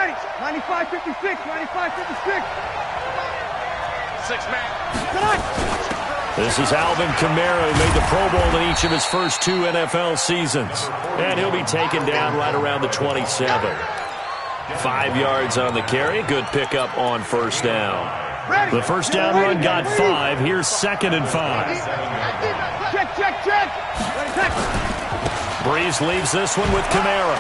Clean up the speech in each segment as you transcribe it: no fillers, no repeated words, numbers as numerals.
Ready. 95-56. 95-56. 6-man. This is Alvin Kamara, who made the Pro Bowl in each of his first 2 NFL seasons. And he'll be taken down right around the 27. 5 yards on the carry. Good pickup on first down. The first down run got 5. Here's 2nd and 5. Check. Breeze leaves this one with Kamara.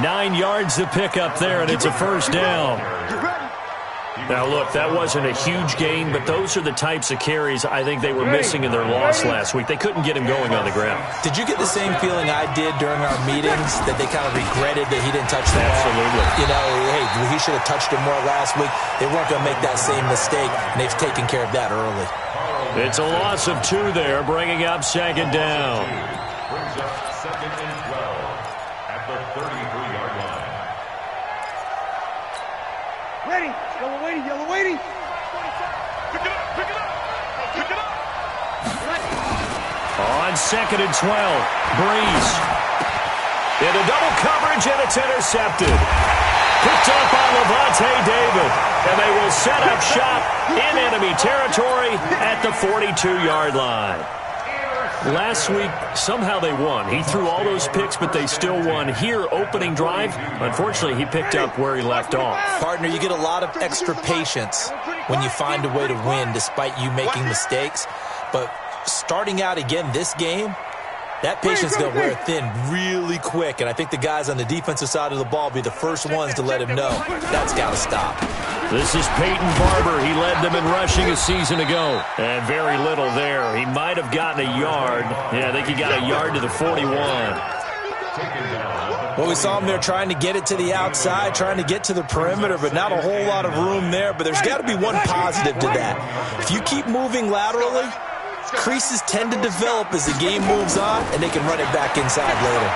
9 yards to pick up there, and it's a first down. Now, look, that wasn't a huge gain, but those are the types of carries I think they were missing in their loss last week. They couldn't get him going on the ground. Did you get the same feeling I did during our meetings, that they kind of regretted that he didn't touch the ball? Absolutely. You know, hey, he should have touched it more last week. They weren't going to make that same mistake, and they've taken care of that early. It's a loss of 2 there, bringing up 2nd down. Brings up 2nd and 12 at the 33-yard line. Ready. Yellow waiting. Pick it up. On 2nd and 12, Breeze. Into double coverage, and it's intercepted. Picked up by Levante David. And they will set up shop in enemy territory at the 42-yard line. Last week, somehow they won. He threw all those picks, but they still won. Here, opening drive, unfortunately, he picked up where he left off. Partner, you get a lot of extra patience when you find a way to win despite you making mistakes. But starting out again this game, that patience is going to wear thin really quick. And I think the guys on the defensive side of the ball will be the first ones to let him know that's got to stop. This is Peyton Barber. He led them in rushing a season ago. And very little there. He might have gotten a yard. Yeah, I think he got a yard to the 41. Well, we saw him there trying to get it to the outside, trying to get to the perimeter, but not a whole lot of room there. But there's got to be one positive to that. If you keep moving laterally, creases tend to develop as the game moves on, and they can run it back inside later.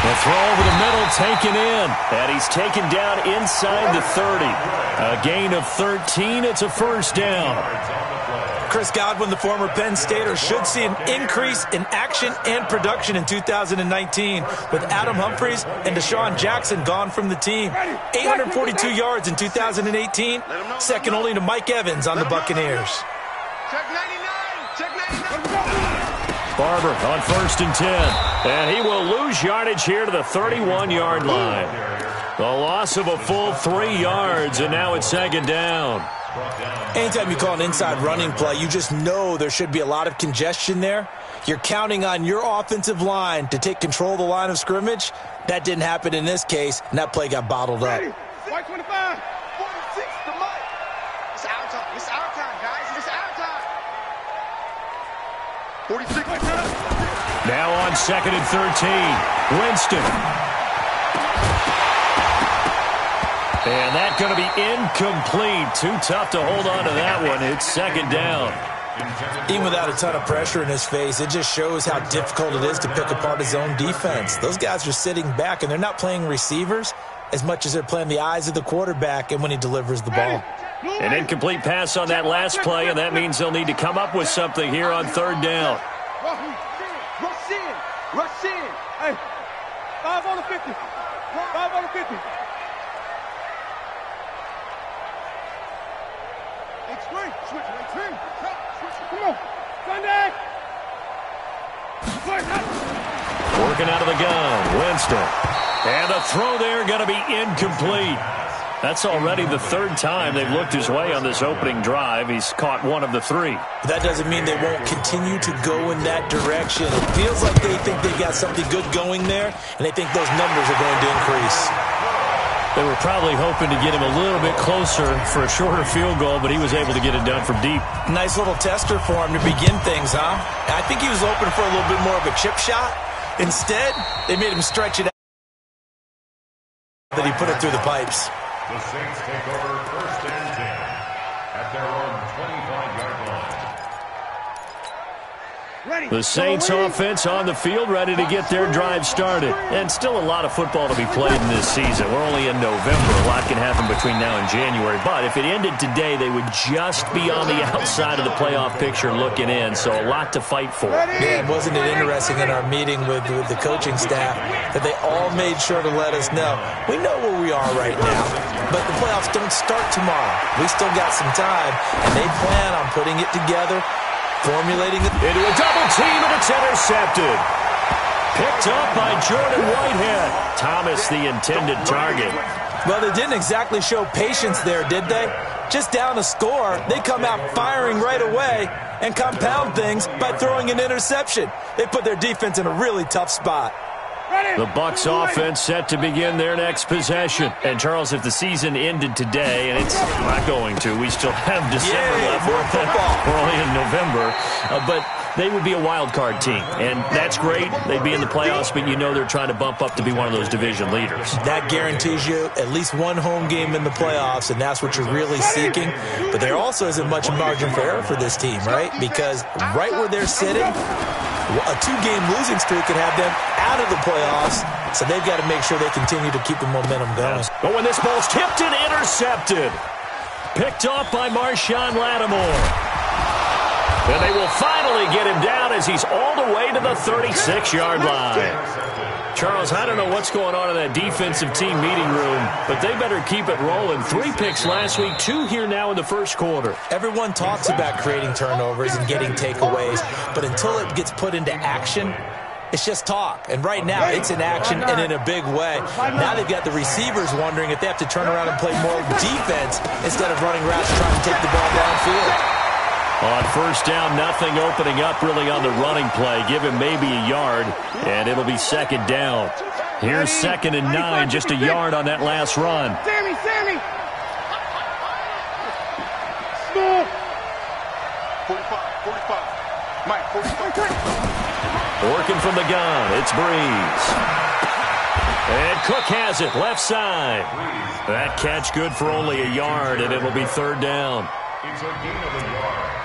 The throw over the middle taken in, and he's taken down inside the 30. A gain of 13. It's a first down. Chris Godwin, the former Penn Stater, should see an increase in action and production in 2019 with Adam Humphries and Deshaun Jackson gone from the team. 842 yards in 2018, second only to Mike Evans on the Buccaneers. Check 99. Barber on 1st and 10. And he will lose yardage here to the 31-yard line. The loss of a full 3 yards, and now it's 2nd down. Anytime you call an inside running play, you just know there should be a lot of congestion there. You're counting on your offensive line to take control of the line of scrimmage. That didn't happen in this case, and that play got bottled up. White 25. 46 to Mike. It's our time. It's our time, guys. It's our time. 46. Now on 2nd and 13. Winston. And that's going to be incomplete. Too tough to hold on to that one. It's 2nd down. Even without a ton of pressure in his face, it just shows how difficult it is to pick apart his own defense. Those guys are sitting back, and they're not playing receivers as much as they're playing the eyes of the quarterback and when he delivers the ball. An incomplete pass on that last play, and that means they'll need to come up with something here on 3rd down. Rush in. Hey, 5 on the 50. 5 on the 50. Switch. Come on. Sunday. Working out of the gun, Winston. And the throw there going to be incomplete. That's already the 3rd time they've looked his way on this opening drive. He's caught 1 of the 3. That doesn't mean they won't continue to go in that direction. It feels like they think they got something good going there, and they think those numbers are going to increase. They were probably hoping to get him a little bit closer for a shorter field goal, but he was able to get it done from deep. Nice little tester for him to begin things, huh? I think he was hoping for a little bit more of a chip shot. Instead, they made him stretch it out. That he put it through the pipes. The Saints take over 1st and 10 at their own 25-yard line. The Saints offense on the field, ready to get their drive started. And still a lot of football to be played in this season. We're only in November. A lot can happen between now and January. But if it ended today, they would just be on the outside of the playoff picture looking in. So a lot to fight for. Yeah, wasn't it interesting in our meeting with the coaching staff that they all made sure to let us know, we know where we are right now, but the playoffs don't start tomorrow. We still got some time, and they plan on putting it together, formulating it into a double team, and it's intercepted. Picked up by Jordan Whitehead. Thomas, the intended target. Well, they didn't exactly show patience there, did they? Just down a score, they come out firing right away and compound things by throwing an interception. They put their defense in a really tough spot. The Bucs offense set to begin their next possession. And, Charles, if the season ended today, and it's not going to, we still have December left. We're only in November. But they would be a wild card team, and that's great. They'd be in the playoffs, but you know they're trying to bump up to be one of those division leaders. That guarantees you at least one home game in the playoffs, and that's what you're really seeking. But there also isn't much margin for error for this team, right? Because right where they're sitting, a two-game losing streak could have them out of the playoffs, so they've got to make sure they continue to keep the momentum going. But when this ball's tipped and intercepted, picked off by Marshawn Lattimore. And they will finally get him down as he's all the way to the 36-yard line. Charles, I don't know what's going on in that defensive team meeting room, but they better keep it rolling. 3 picks last week, 2 here now in the first quarter. Everyone talks about creating turnovers and getting takeaways, but until it gets put into action, it's just talk. And right now, it's in action and in a big way. Now they've got the receivers wondering if they have to turn around and play more defense instead of running routes trying to take the ball downfield. On first down, nothing opening up really on the running play. Give him maybe a yard, and it'll be second down. Here's 2nd and 9, just a yard on that last run. Sammy! Small! 45. Mike, 45. Working from the gun, it's Breeze. And Cook has it, left side. That catch good for only a yard, and it'll be 3rd down.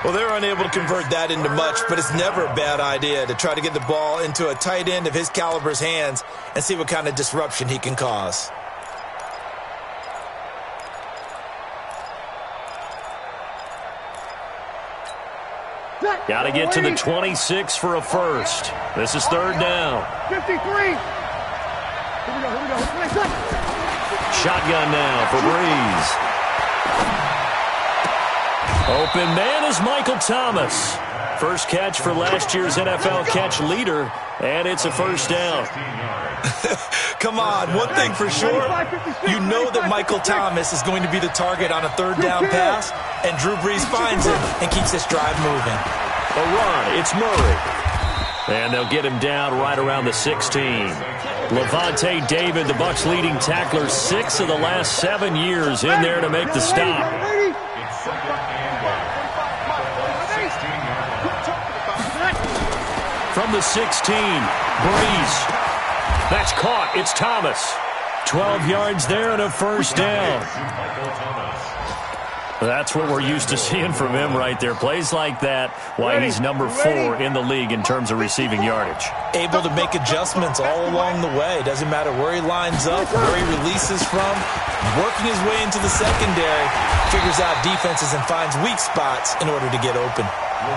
Well, they're unable to convert that into much, but it's never a bad idea to try to get the ball into a tight end of his caliber's hands and see what kind of disruption he can cause. Got to get to the 26 for a first. This is 3rd down. 53. Here we go. Shotgun now for Breeze. Open man is Michael Thomas. First catch for last year's NFL catch leader, and it's a first down. Come on, one thing for sure, you know that Michael Thomas is going to be the target on a 3rd down pass, and Drew Brees finds him and keeps this drive moving. A run, it's Murray. And they'll get him down right around the 16. Levante David, the Bucs' leading tackler, 6 of the last 7 years in there to make the stop. From the 16, Breeze. That's caught. It's Thomas. 12 yards there and a first down. That's what we're used to seeing from him right there. Plays like that, why he's number 4 in the league in terms of receiving yardage. Able to make adjustments all along the way. Doesn't matter where he lines up, where he releases from. Working his way into the secondary. Figures out defenses and finds weak spots in order to get open.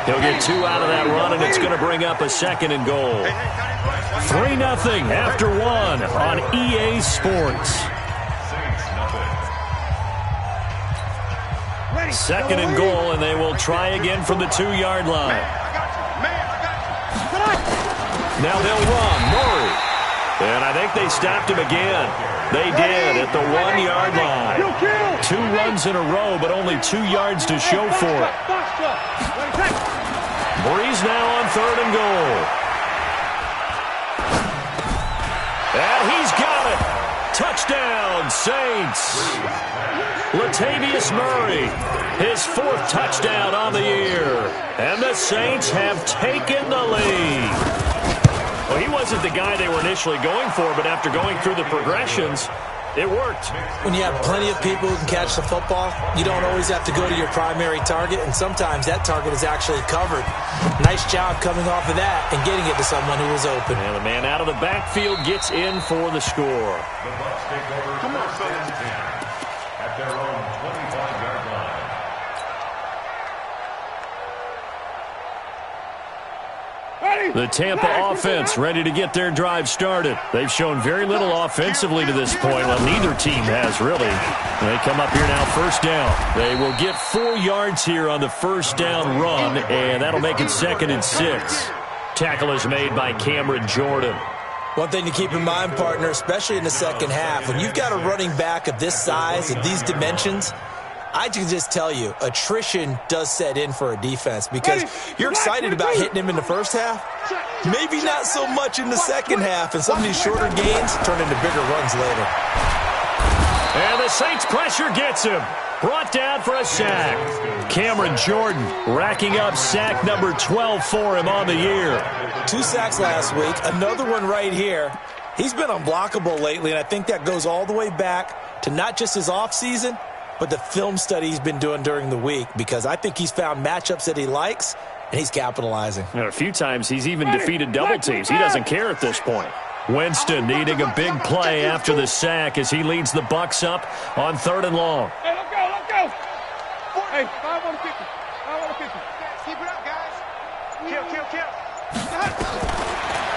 He'll get 2 out of that run, and it's going to bring up a 2nd and goal. 3-0 after 1 on EA Sports. 2nd and goal, and they will try again from the 2-yard line. Now they'll run. Murray. And I think they stopped him again. They did at the 1-yard line. 2 runs in a row, but only 2 yards to show for it. Breeze now on 3rd and goal. And he's got it. Touchdown, Saints. Latavius Murray, his 4th touchdown on the year. And the Saints have taken the lead. Well, he wasn't the guy they were initially going for, but after going through the progressions, It worked. When you have plenty of people who can catch the football, you don't always have to go to your primary target, and sometimes that target is actually covered. Nice job coming off of that and getting it to someone who was open. And the man out of the backfield gets in for the score. The Bucs take over first and 10 at their own 25-yard line. The Tampa offense ready to get their drive started. They've shown very little offensively to this point. Well, neither team has, really. They come up here now, first down. They will get 4 yards here on the first down run, and that'll make it 2nd and 6. Tackle is made by Cameron Jordan. One thing to keep in mind, partner, especially in the second half, when you've got a running back of this size, of these dimensions, I can just tell you, attrition does set in for a defense because you're excited about hitting him in the first half. Maybe not so much in the second half, and some of these shorter gains turn into bigger runs later. And the Saints pressure gets him. Brought down for a sack. Cameron Jordan racking up sack number 12 for him on the year. 2 sacks last week, another one right here. He's been unblockable lately, and I think that goes all the way back to not just his offseason, but the film study he's been doing during the week, because I think he's found matchups that he likes, and he's capitalizing. And a few times he's even defeated double teams. He doesn't care at this point. Winston needing a big play after the sack as he leads the Bucs up on 3rd and long. Hey, let's go, let's go. Hey, 5 on the 50. 5 on the 50. Keep it up, guys. Kill.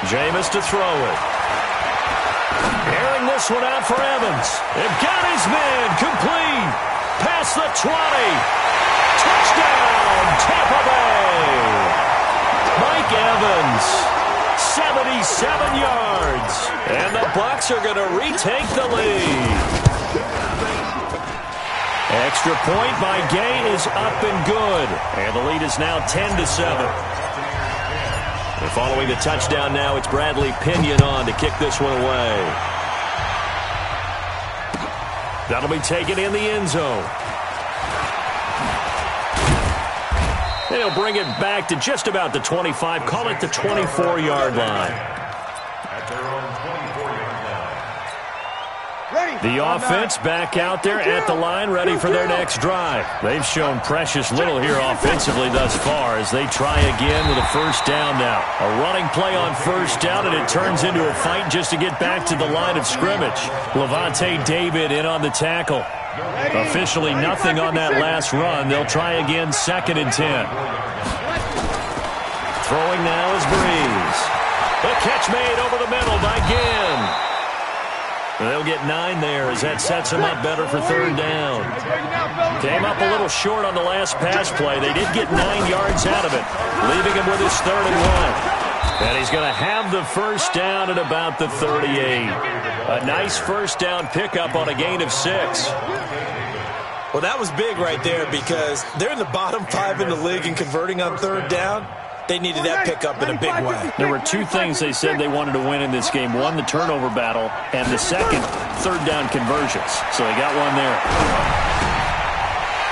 Jameis to throw it. Airing this one out for Evans. They've got his man complete. Past the 20. Touchdown, Tampa Bay. Mike Evans, 77 yards. And the Bucs are going to retake the lead. Extra point by Gay is up and good. And the lead is now 10-7. And following the touchdown now, it's Bradley Pinion on to kick this one away. That'll be taken in the end zone. And he'll bring it back to just about the 25, call it the 24-yard line. At their own 24-yard line. The offense back out there at the line, ready for their next drive. They've shown precious little here offensively thus far as they try again with a first down now. A running play on first down, and it turns into a fight just to get back to the line of scrimmage. Levante David in on the tackle. Officially nothing on that last run. They'll try again, 2nd and 10. Throwing now is Breeze. The catch made over the middle by Ginn. They'll get 9 there as that sets him up better for 3rd down. Came up a little short on the last pass play. They did get 9 yards out of it, leaving him with his 3rd and 1. And he's going to have the first down at about the 38. A nice first down pickup on a gain of 6. Well, that was big right there because they're in the bottom 5 in the league in converting on 3rd down. They needed that pickup in a big way. There were 2 things they said they wanted to win in this game. One, the turnover battle, and the second, 3rd down conversions. So they got one there.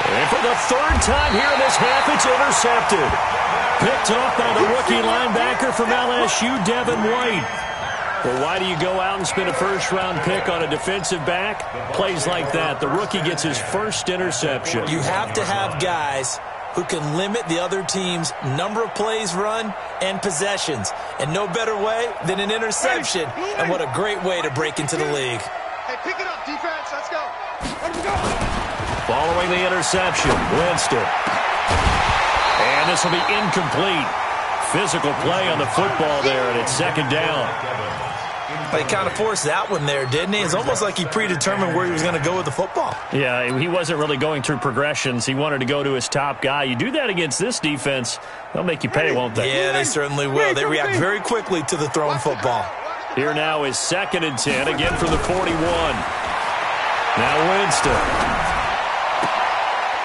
And for the 3rd time here in this half, it's intercepted. Picked up by the rookie linebacker from LSU, Devin White. Well, why do you go out and spend a first-round pick on a defensive back? Plays like that. The rookie gets his first interception. You have to have guys who can limit the other team's number of plays run and possessions. And no better way than an interception. And what a great way to break into the league. Hey, pick it up, defense. Let's go. Following the interception, Winston. And this will be incomplete. Physical play on the football there, and it's 2nd down. He kind of forced that one there, didn't he? It's almost like he predetermined where he was going to go with the football. Yeah, he wasn't really going through progressions. He wanted to go to his top guy. You do that against this defense, they'll make you pay, won't they? Yeah, they certainly will. They react very quickly to the thrown football. Here now is 2nd and 10, again from the 41. Now Winston.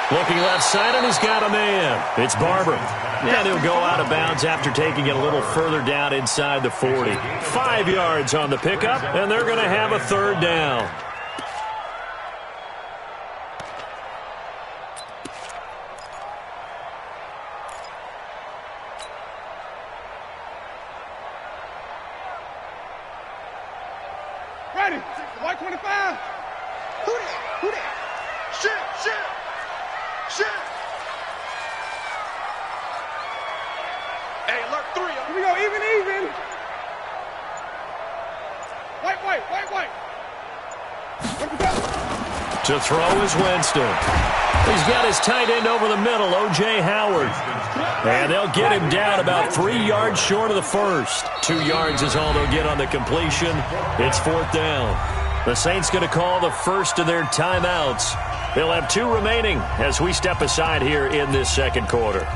Looking left side, and he's got a man. It's Barber. And he'll go out of bounds after taking it a little further down inside the 40. 5 yards on the pickup, and they're going to have a 3rd down. Ready. White 25. Who that? Shit. Hey, alert 3. Here we go, even. White. To throw is Winston. He's got his tight end over the middle, O.J. Howard. And they'll get him down about 3 yards short of the first. 2 yards is all they'll get on the completion. It's 4th down. The Saints going to call the first of their timeouts. They'll have 2 remaining as we step aside here in this second quarter.